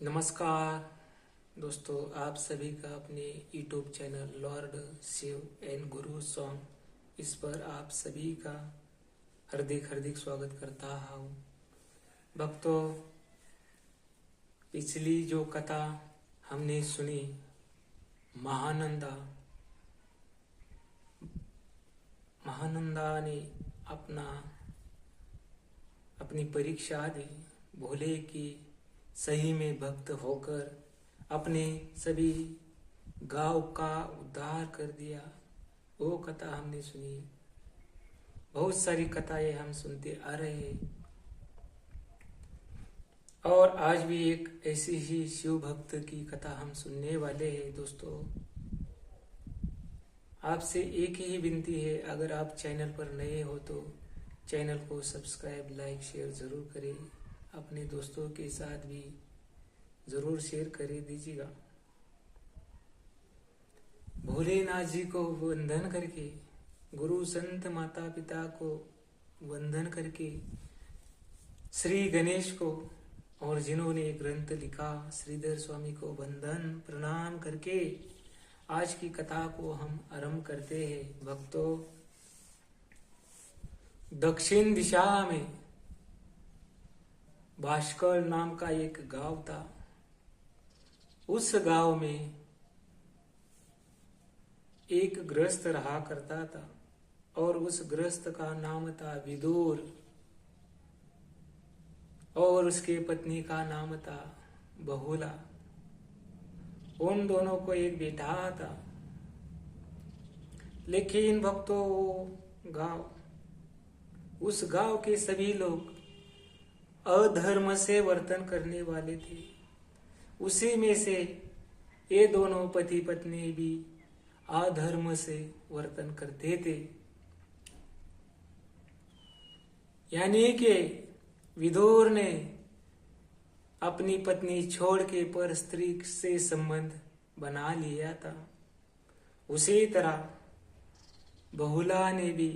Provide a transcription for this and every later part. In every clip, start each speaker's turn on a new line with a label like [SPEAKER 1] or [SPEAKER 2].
[SPEAKER 1] नमस्कार दोस्तों, आप सभी का अपने YouTube channel Lord Shiv and Guru song इस पर आप सभी का हार्दिक हार्दिक स्वागत करता हूँ। भक्तों, पिछली जो कथा हमने सुनी, महानंदा ने अपनी परीक्षा दी, भोले की सही में भक्त होकर अपने सभी गांव का उद्धार कर दिया। वो कथा हमने सुनी। बहुत सारी कथाएं हम सुनते आ रहे हैं और आज भी एक ऐसी ही शिव भक्त की कथा हम सुनने वाले हैं। दोस्तों, आपसे एक ही विनती है, अगर आप चैनल पर नए हो तो चैनल को सब्सक्राइब, लाइक, शेयर जरूर करें। अपने दोस्तों के साथ भी जरूर शेयर कर दीजिएगा। भोलेनाथ जी को वंदन करके, गुरु संत माता पिता को वंदन करके, श्री गणेश को और जिन्होंने ग्रंथ लिखा श्रीधर स्वामी को वंदन प्रणाम करके आज की कथा को हम आरंभ करते हैं। भक्तों, दक्षिण दिशा में भास्कर नाम का एक गांव था। उस गांव में एक गृहस्थ रहा करता था और उस गृहस्थ का नाम था विदुर और उसके पत्नी का नाम था बहुला। उन दोनों को एक बेटा था। लेकिन भक्तों, उस गांव के सभी लोग अधर्म से वर्तन करने वाले थे। उसी में से ये दोनों पति पत्नी भी अधर्म से वर्तन करते थे। यानी कि विदुर ने अपनी पत्नी छोड़ के पर स्त्री से संबंध बना लिया था। उसी तरह बहुला ने भी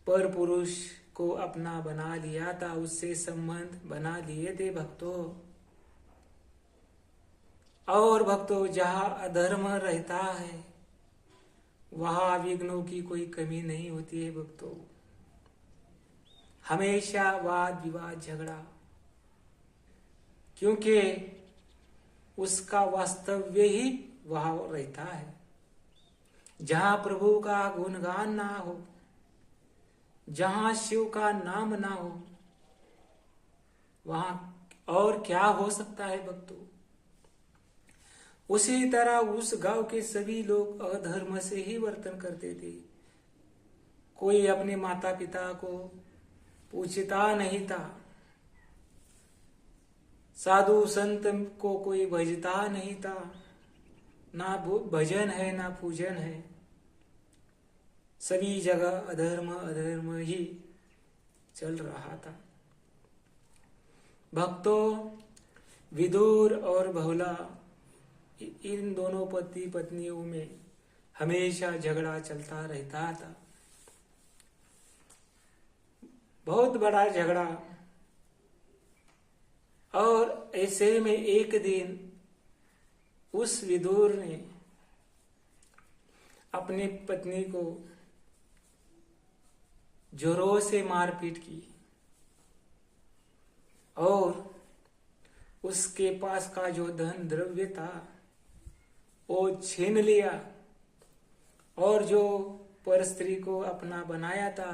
[SPEAKER 1] पर पुरुष को अपना बना लिया था, उससे संबंध बना लिए थे। भक्तों, और भक्तों, जहां अधर्म रहता है वहां विघ्नों की कोई कमी नहीं होती है। भक्तों, हमेशा वाद विवाद झगड़ा, क्योंकि उसका वास्तव्य ही वहां रहता है। जहां प्रभु का गुणगान ना हो, जहां शिव का नाम ना हो, वहां और क्या हो सकता है। भक्तों, उसी तरह उस गांव के सभी लोग अधर्म से ही वर्तन करते थे। कोई अपने माता पिता को पूछता नहीं था, साधु संत को कोई भजता नहीं था। ना भजन है ना पूजन है, सभी जगह अधर्म अधर्म ही चल रहा था। भक्तों, विदुर और बहुला, इन दोनों पति पत्नियों में हमेशा झगड़ा चलता रहता था, बहुत बड़ा झगड़ा। और ऐसे में एक दिन उस विदुर ने अपनी पत्नी को जोरों से मारपीट की और उसके पास का जो धन द्रव्य था वो छीन लिया और जो पर स्त्री को अपना बनाया था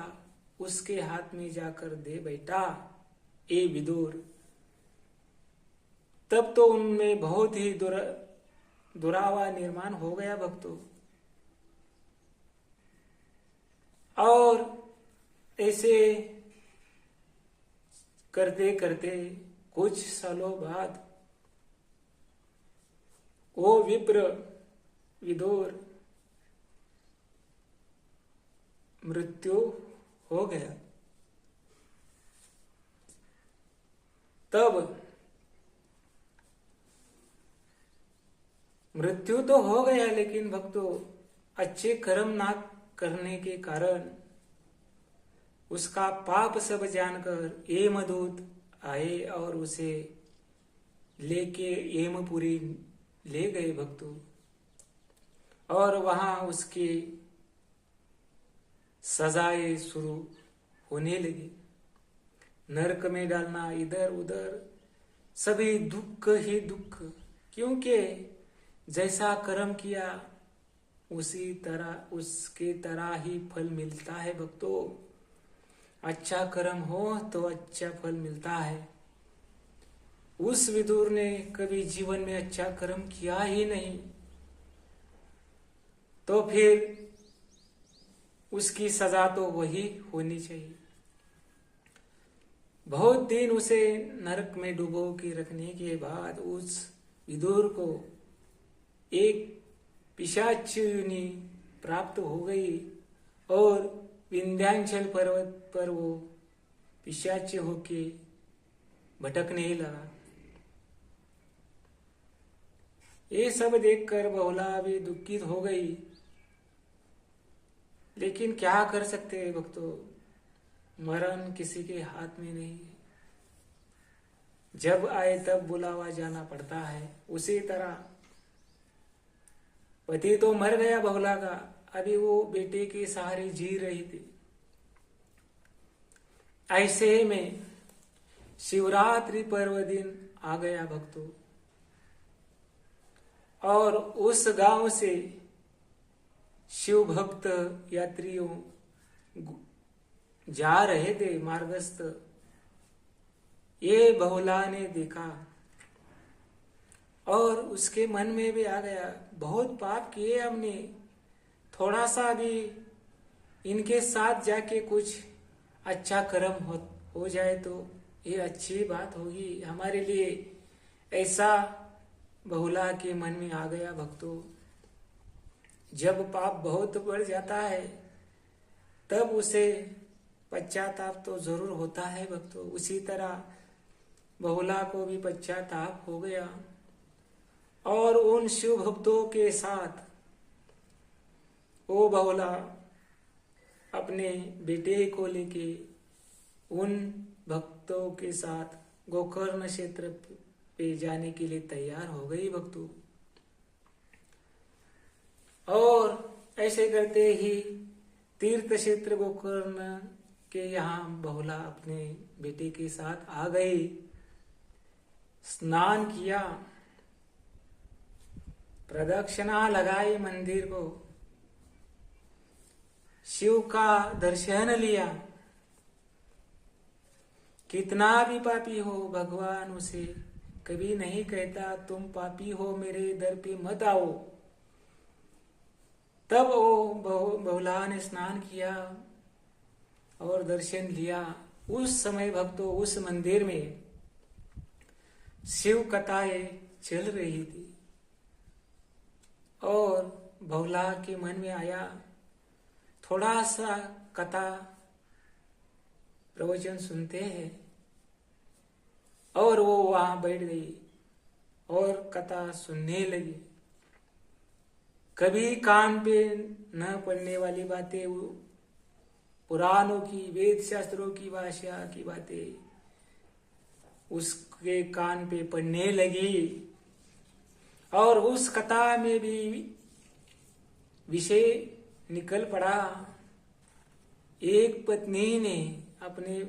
[SPEAKER 1] उसके हाथ में जाकर दे बैठा ए विदुर। तब तो उनमें बहुत ही दुरावा निर्माण हो गया। भक्तों, और ऐसे करते करते कुछ सालों बाद वो विप्र विदुर मृत्यु हो गया। तब मृत्यु तो हो गया, लेकिन भक्तों, अच्छे कर्म ना करने के कारण उसका पाप सब जानकर यमदूत आए और उसे लेके यमपुरी ले गए भक्तों, और वहां उसकी सजाएं शुरू होने लगी। नरक में डालना, इधर उधर सभी दुख ही दुख, क्योंकि जैसा कर्म किया उसी तरह उसके तरह ही फल मिलता है भक्तों। अच्छा कर्म हो तो अच्छा फल मिलता है। उस विदुर ने कभी जीवन में अच्छा कर्म किया ही नहीं, तो फिर उसकी सजा तो वही होनी चाहिए। बहुत दिन उसे नरक में डुबो के रखने के बाद उस विदुर को एक पिशाचिनी प्राप्त हो गई, और विंध्याचल पर्वत पर वो पिशाच होके भटकने लगा। ये सब देखकर बहुला भी दुखित हो गई, लेकिन क्या कर सकते हैं भक्तों, मरण किसी के हाथ में नहीं है। जब आए तब बुलावा जाना पड़ता है। उसी तरह पति तो मर गया बहुला का, अभी वो बेटे के सहारे जी रही थी। ऐसे में शिवरात्रि पर्व दिन आ गया भक्तों, और उस गांव से शिव भक्त यात्रियों जा रहे थे मार्गस्थ। ये बहुला ने देखा और उसके मन में भी आ गया, बहुत पाप किए हमने, थोड़ा सा भी इनके साथ जाके कुछ अच्छा कर्म हो जाए तो ये अच्छी बात होगी हमारे लिए। ऐसा बहुला के मन में आ गया भक्तों। जब पाप बहुत बढ़ जाता है तब उसे पश्चाताप तो जरूर होता है भक्तों। उसी तरह बहुला को भी पश्चाताप हो गया, और उन शिव भक्तों के साथ वो बहुला अपने बेटे को लेके उन भक्तों के साथ गोकर्ण क्षेत्र पे जाने के लिए तैयार हो गई भक्तों। और ऐसे करते ही तीर्थ क्षेत्र गोकर्ण के यहाँ बहुला अपने बेटे के साथ आ गई, स्नान किया, प्रदक्षिणा लगाई मंदिर को, शिव का दर्शन लिया। कितना भी पापी हो भगवान उसे कभी नहीं कहता तुम पापी हो मेरे दर पे मत आओ। तब वो बहुला ने स्नान किया और दर्शन लिया। उस समय भक्तों उस मंदिर में शिव कथाएं चल रही थी, और बहुला के मन में आया थोड़ा सा कथा प्रवचन सुनते हैं, और वो वहां बैठ गई और कथा सुनने लगी। कभी कान पे न पड़ने वाली बातें, पुराणों की, वेद शास्त्रों की भाषा की बातें उसके कान पे पड़ने लगी, और उस कथा में भी विषय निकल पड़ा। एक पत्नी ने अपने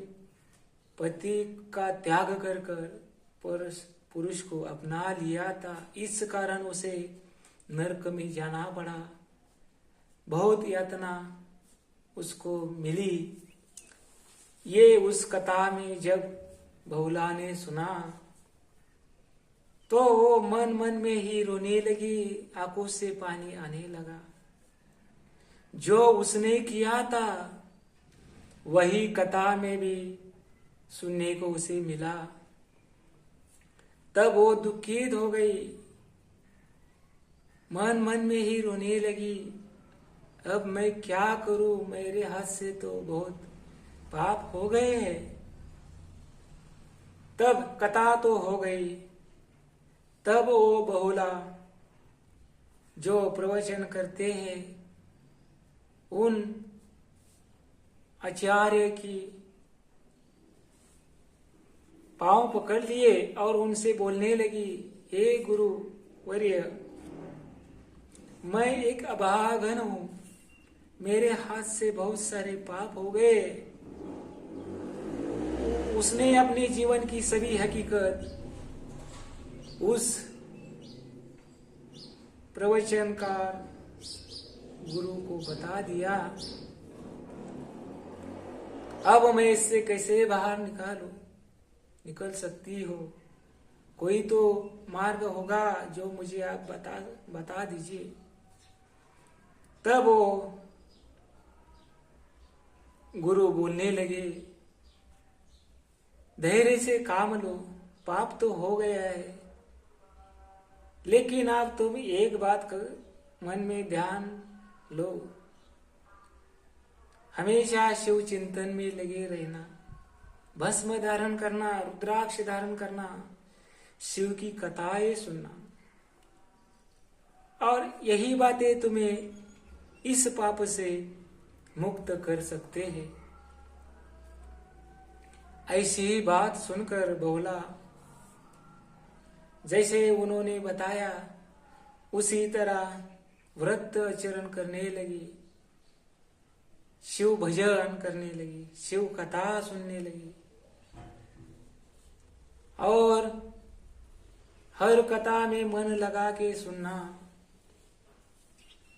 [SPEAKER 1] पति का त्याग कर पुरुष को अपना लिया था, इस कारण उसे नरक में जाना पड़ा, बहुत यातना उसको मिली। ये उस कथा में जब बहुला ने सुना तो वो मन मन में ही रोने लगी, आंखों से पानी आने लगा। जो उसने किया था वही कथा में भी सुनने को उसे मिला। तब वो दुखित हो गई, मन मन में ही रोने लगी, अब मैं क्या करूं, मेरे हाथ से तो बहुत पाप हो गए हैं। तब कथा तो हो गई। तब वो बहुला जो प्रवचन करते हैं उन आचार्य की पांव पकड़ लिए और उनसे बोलने लगी, हे गुरु वर्य, मैं एक अभागन हूं, मेरे हाथ से बहुत सारे पाप हो गए। उसने अपने जीवन की सभी हकीकत उस प्रवचनकार गुरु को बता दिया। अब मैं इससे कैसे बाहर निकल सकती हो? कोई तो मार्ग होगा जो मुझे आप बता दीजिए। तब वो गुरु बोलने लगे, धैर्य से काम लो, पाप तो हो गया है, लेकिन आप तुम एक बात मन में ध्यान लो, हमेशा शिव चिंतन में लगे रहना, भस्म धारण करना, रुद्राक्ष धारण करना, शिव की कथाएं सुनना, और यही बातें तुम्हें इस पाप से मुक्त कर सकते हैं। ऐसी बात सुनकर बहुला जैसे उन्होंने बताया उसी तरह व्रत आचरण करने लगी, शिव भजन करने लगी, शिव कथा सुनने लगी, और हर कथा में मन लगा के सुनना।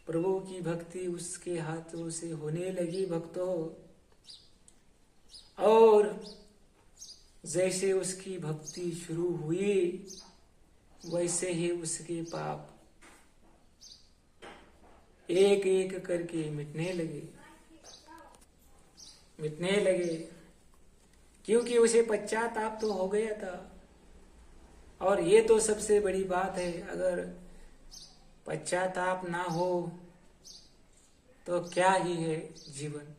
[SPEAKER 1] प्रभु की भक्ति उसके हाथों से होने लगी भक्तों, और जैसे उसकी भक्ति शुरू हुई वैसे ही उसके पाप एक एक करके मिटने लगे, क्योंकि उसे पश्चाताप तो हो गया था। और ये तो सबसे बड़ी बात है, अगर पश्चाताप ना हो तो क्या ही है जीवन।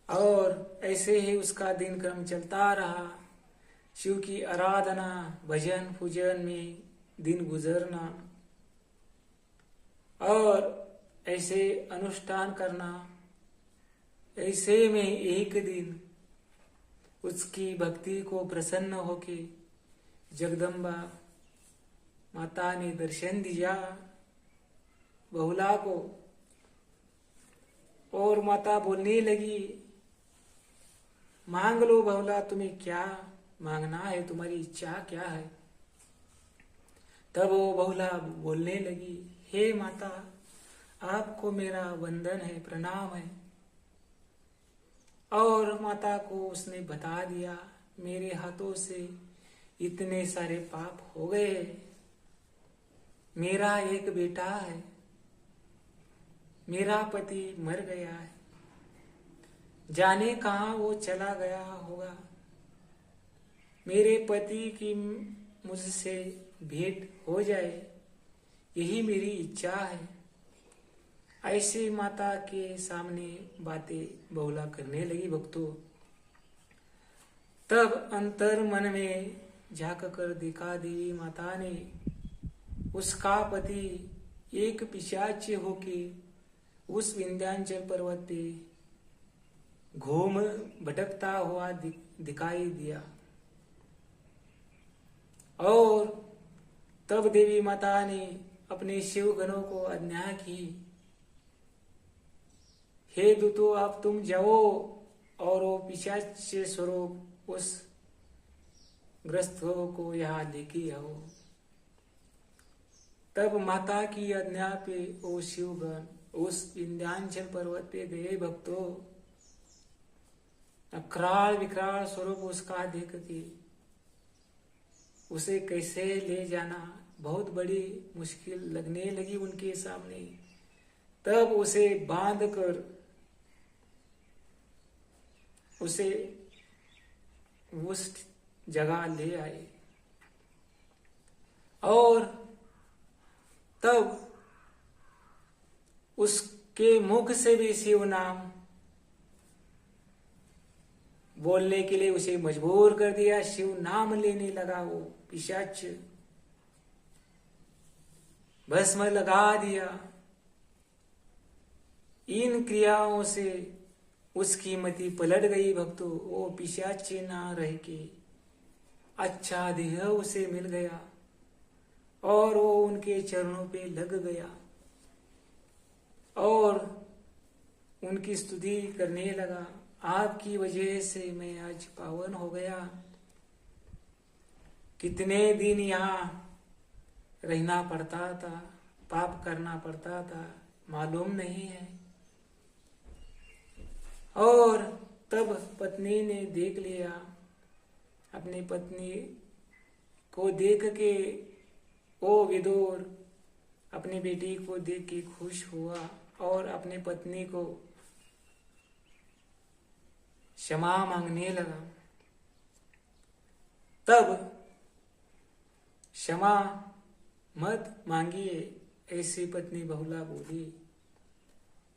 [SPEAKER 1] और ऐसे ही उसका दिन क्रम चलता रहा, शिव की आराधना, भजन पूजन में दिन गुजरना, और ऐसे अनुष्ठान करना। ऐसे में एक दिन उसकी भक्ति को प्रसन्न होके जगदम्बा माता ने दर्शन दिया बहुला को, और माता बोलने लगी, मांग लो बहुला, तुम्हें क्या मांगना है, तुम्हारी इच्छा क्या है? तब वो बहुला बोलने लगी, हे माता, आपको मेरा वंदन है, प्रणाम है। और माता को उसने बता दिया, मेरे हाथों से इतने सारे पाप हो गए, मेरा एक बेटा है, मेरा पति मर गया है, जाने कहाँ वो चला गया होगा, मेरे पति की मुझसे भेंट हो जाए, यही मेरी इच्छा है। ऐसे माता के सामने बातें बहुला करने लगी भक्तों। तब अंतर मन में झांक कर देखा देवी माता ने, उसका पति एक पिशाच होके उस विंध्याचल पर्वत पे घूम भटकता हुआ दिखाई दिया। और तब देवी माता ने अपने शिव गणों को आज्ञा की, हे दूतो, अब तुम जाओ और वो पिशाच स्वरूप उस ग्रस्तों को यहाँ लेके आओ। तब माता की आज्ञा पे वो शिवगण उस विंध्याचल पर्वत पे गए भक्तों। अक्राल विकराल स्वरूप उसका देख के उसे कैसे ले जाना बहुत बड़ी मुश्किल लगने लगी उनके सामने। तब उसे बांध कर उसे उस जगह ले आए, और तब उसके मुख से भी शिव नाम बोलने के लिए उसे मजबूर कर दिया। शिव नाम लेने लगा वो पिशाच, भस्म लगा दिया। इन क्रियाओं से उसकी मति पलट गई भक्तों। वो पिशाच ना रह के अच्छा देह उसे मिल गया और वो उनके चरणों पे लग गया और उनकी स्तुति करने लगा। आपकी वजह से मैं आज पावन हो गया। कितने दिन यहाँ रहना पड़ता था, पाप करना पड़ता था, मालूम नहीं है। और तब पत्नी ने देख लिया। अपनी पत्नी को देख के वो विदुर अपनी बेटी को देख के खुश हुआ और अपनी पत्नी को क्षमा मांगने लगा। तब क्षमा मत मांगिए, ऐसी पत्नी बहुला बोली।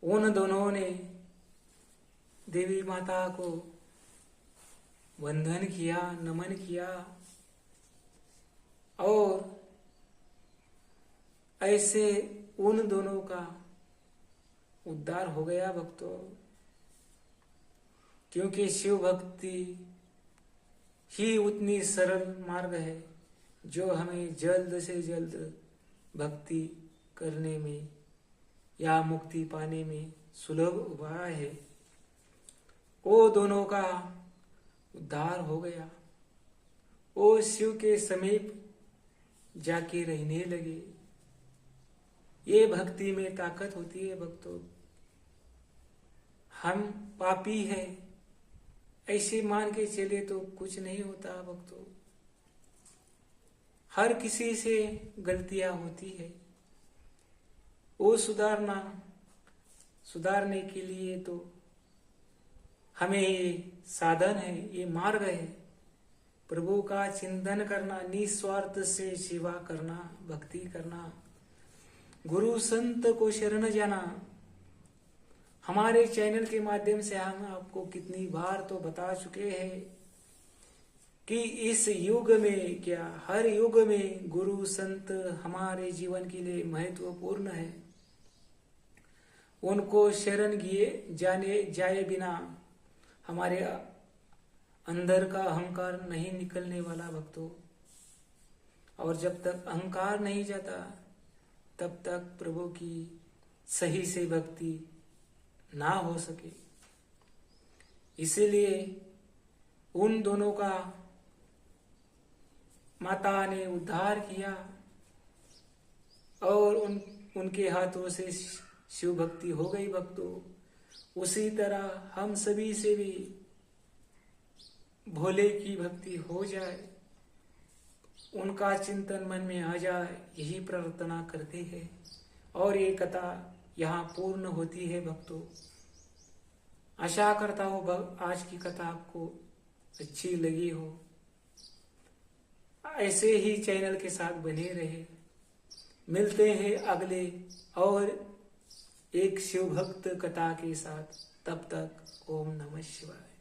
[SPEAKER 1] उन दोनों ने देवी माता को वंदन किया, नमन किया और ऐसे उन दोनों का उद्धार हो गया भक्तों। क्योंकि शिव भक्ति ही उतनी सरल मार्ग है जो हमें जल्द से जल्द भक्ति करने में या मुक्ति पाने में सुलभ उपाय है। वो दोनों का उद्धार हो गया। वो शिव के समीप जाके रहने लगे। ये भक्ति में ताकत होती है भक्तों। हम पापी हैं ऐसे मान के चले तो कुछ नहीं होता भक्तों। हर किसी से गलतियां होती है। वो सुधारने के लिए तो हमें ये साधन है, ये मार्ग है। प्रभु का चिंतन करना, निस्वार्थ से सेवा करना, भक्ति करना, गुरु संत को शरण जाना। हमारे चैनल के माध्यम से हम आपको कितनी बार तो बता चुके हैं कि इस युग में क्या हर युग में गुरु संत हमारे जीवन के लिए महत्वपूर्ण है। उनको शरण जाए बिना हमारे अंदर का अहंकार नहीं निकलने वाला भक्तों। और जब तक अहंकार नहीं जाता तब तक प्रभु की सही से भक्ति ना हो सके। इसीलिए उन दोनों का माता ने उद्धार किया और उनके हाथों से शिव भक्ति हो गई भक्तों। उसी तरह हम सभी से भी भोले की भक्ति हो जाए, उनका चिंतन मन में आ जाए, यही प्रार्थना करते हैं। और ये कथा यहाँ पूर्ण होती है भक्तों। आशा करता हूँ आज की कथा आपको अच्छी लगी हो। ऐसे ही चैनल के साथ बने रहे। मिलते हैं अगले और एक शिव भक्त कथा के साथ। तब तक ओम नमः शिवाय।